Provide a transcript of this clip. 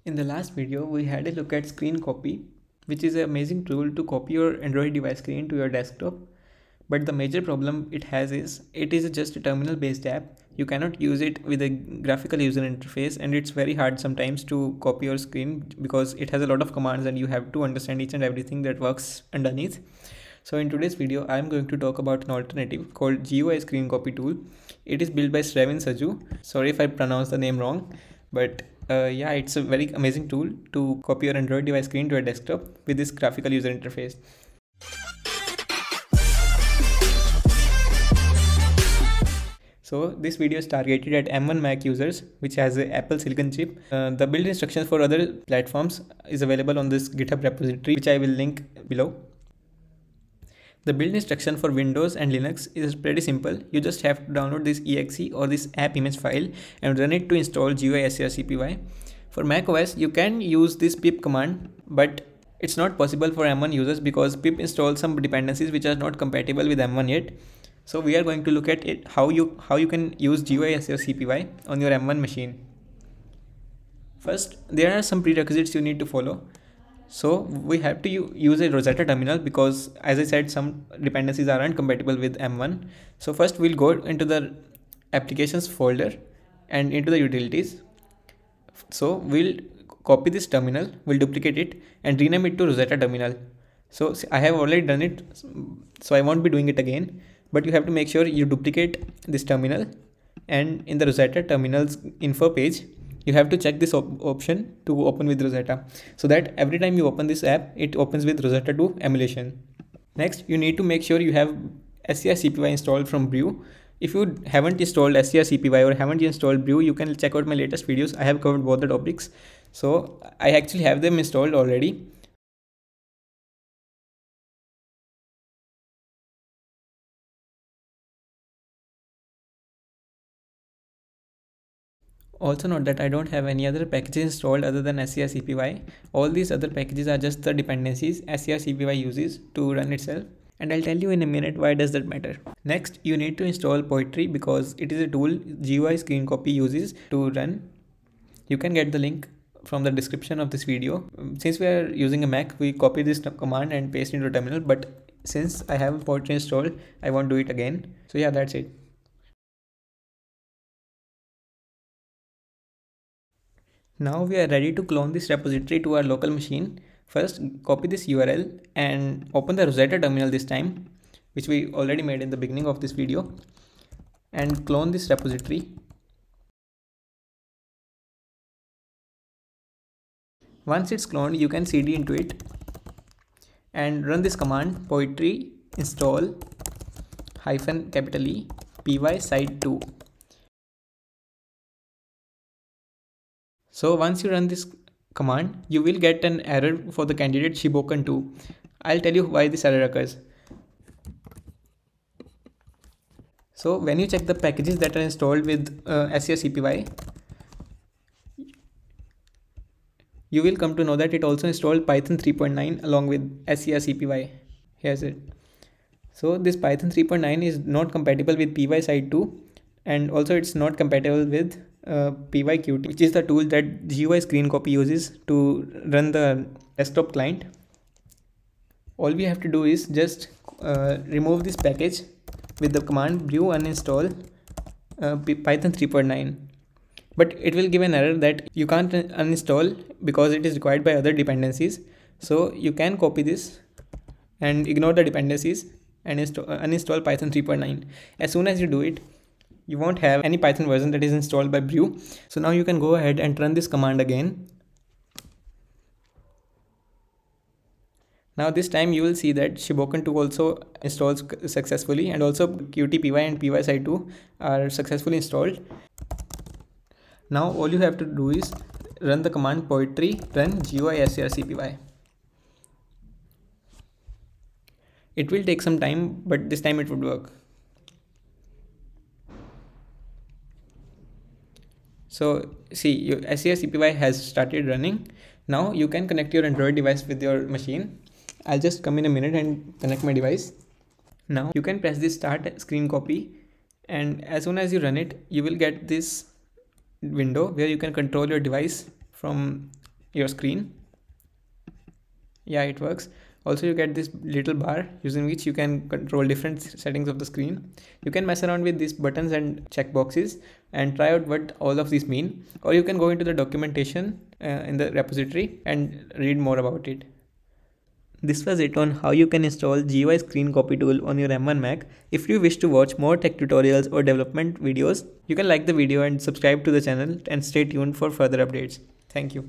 In the last video, we had a look at Screen Copy, which is an amazing tool to copy your Android device screen to your desktop. But the major problem it has is it is just a terminal based app. You cannot use it with a graphical user interface, and it's very hard sometimes to copy your screen because it has a lot of commands and you have to understand each and everything that works underneath. So in today's video, I am going to talk about an alternative called GUI Screen Copy tool. It is built by Sravin Saju. Sorry if I pronounce the name wrong, but yeah, it's a very amazing tool to copy your Android device screen to a desktop with this graphical user interface. So this video is targeted at M1 Mac users which has a Apple Silicon chip. The build instructions for other platforms is available on this GitHub repository, which I will link below. The build instruction for Windows and Linux is pretty simple. You just have to download this exe or this app image file and run it to install GUI strcpy. For macOS, you can use this pip command, but it's not possible for M1 users because pip installs some dependencies which are not compatible with M1 yet. So we are going to look at it how you can use GUI strcpy on your M1 machine. First, there are some prerequisites you need to follow. So we have to use a Rosetta terminal because, as I said, some dependencies aren't compatible with M1. So first we'll go into the applications folder and into the utilities. So we'll copy this terminal, we'll duplicate it and rename it to Rosetta terminal. So I have already done it, so I won't be doing it again, but you have to make sure you duplicate this terminal, and in the Rosetta terminal's info page, you have to check this option to open with Rosetta, so that every time you open this app, it opens with Rosetta 2 emulation. Next, you need to make sure you have strcpy installed from Brew. If you haven't installed strcpy or haven't installed Brew, you can check out my latest videos. I have covered both the topics. So I actually have them installed already. Also note that I don't have any other packages installed other than strcpy. All these other packages are just the dependencies strcpy uses to run itself, and I'll tell you in a minute why does that matter. Next, you need to install Poetry because it is a tool GUI Screen Copy uses to run. You can get the link from the description of this video. Since we are using a Mac, we copy this command and paste into a terminal, but since I have Poetry installed, I won't do it again. So yeah, that's it. Now we are ready to clone this repository to our local machine. First, copy this URL and open the Rosetta terminal this time, which we already made in the beginning of this video, and clone this repository. Once it's cloned, you can cd into it and run this command poetry install -E py side2. So once you run this command, you will get an error for the candidate Shiboken 2. I'll tell you why this error occurs. So when you check the packages that are installed with strcpy, you will come to know that it also installed Python 3.9 along with strcpy. Here's it. So this Python 3.9 is not compatible with py side2, and also it's not compatible with pyqt, which is the tool that GUI Screen Copy uses to run the desktop client. All we have to do is just remove this package with the command brew uninstall Python 3.9. But it will give an error that you can't uninstall because it is required by other dependencies. So you can copy this and ignore the dependencies and uninstall Python 3.9. As soon as you do it, you won't have any Python version that is installed by Brew. So now you can go ahead and run this command again. Now this time you will see that Shiboken 2 also installs successfully, and also Qtpy and py side2 are successfully installed. Now all you have to do is run the command poetry run GUI strcpy. It will take some time, but this time it would work. So see, your strcpy has started running. Now you can connect your Android device with your machine. I'll just come in a minute and connect my device. Now you can press this start screen copy, and as soon as you run it, you will get this window where you can control your device from your screen. Yeah, it works. Also, you get this little bar using which you can control different settings of the screen. You can mess around with these buttons and checkboxes and try out what all of these mean, or you can go into the documentation in the repository and read more about it. This was it on how you can install GUI Screen Copy tool on your M1 Mac. If you wish to watch more tech tutorials or development videos, you can like the video and subscribe to the channel and stay tuned for further updates. Thank you.